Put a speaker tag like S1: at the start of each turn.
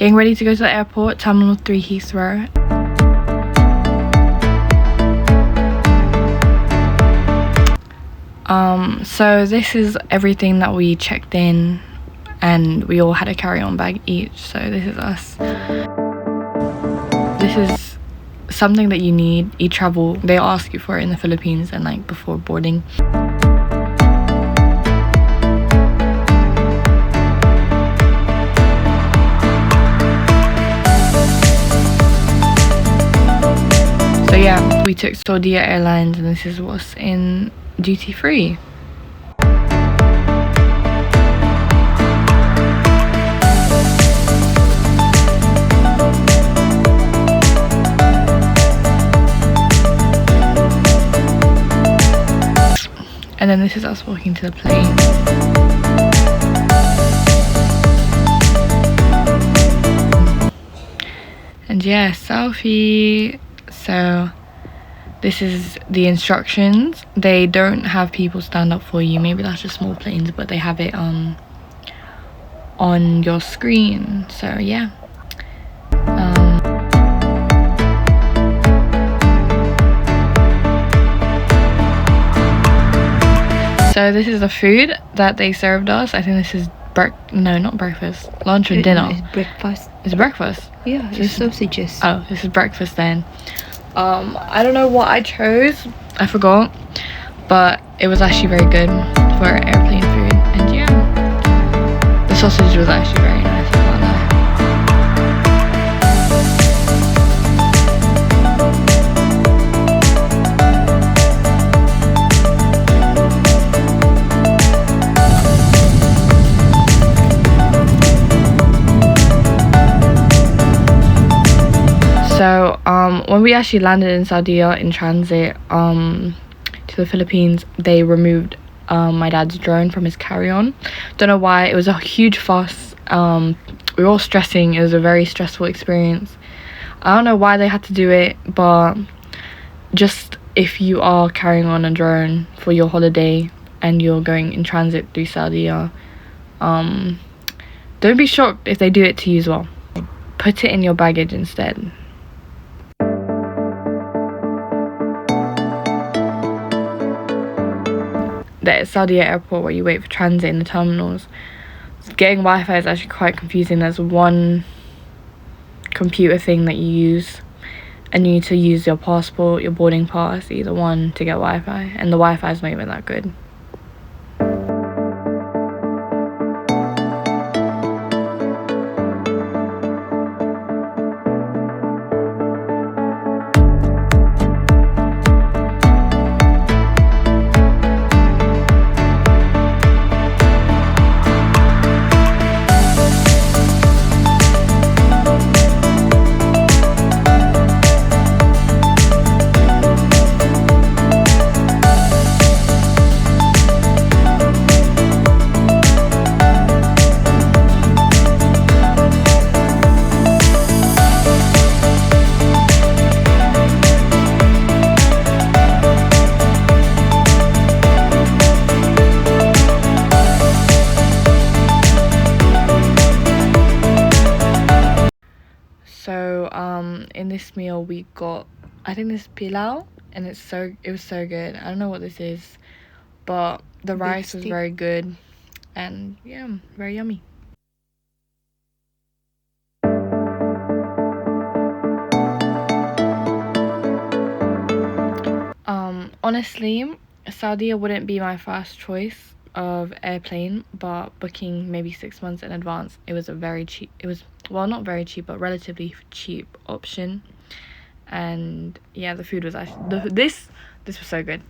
S1: Getting ready to go to the airport, Terminal 3 Heathrow. So this is everything that we checked in, and we all had a carry-on bag each. So this is us. This is something that you need. E-travel, they ask you for it in the Philippines and like before boarding. So yeah, we took Saudia Airlines, and this is what's in duty free. And then this is us walking to the plane. And yeah, selfie. So this is the instructions. They don't have people stand up for you. Maybe that's just small planes, but they have it on your screen. So yeah. So this is the food that they served us. I think this is not breakfast, lunch or dinner.
S2: It's breakfast.
S1: It's breakfast.
S2: Yeah, it's sausages.
S1: Oh, this is breakfast then. I don't know what I chose. I forgot, but it was actually very good for airplane food. And yeah, the sausage was actually very nice. I can't lie. So when we actually landed in Saudi in transit to the Philippines, they removed my dad's drone from his carry-on. Don't know why. It was a huge fuss. We were all stressing. It was a very stressful experience. I don't know why they had to do it, but just if you are carrying on a drone for your holiday and you're going in transit through Saudi, don't be shocked if they do it to you as well. Put it in your baggage instead. The Saudia airport, where you wait for transit in the terminals, getting Wi-Fi is actually quite confusing. There's one computer thing that you use, and you need to use your passport, your boarding pass, either one, to get Wi-Fi, and the Wi-Fi is not even that good. So in this meal we got, I think this pilau, and it was so good. I don't know what this is, but the rice was very good, and yeah, very yummy. Honestly, Saudi wouldn't be my first choice of airplane, but booking maybe 6 months in advance, it was well, not very cheap, but relatively cheap option. And yeah, the food was actually this was so good.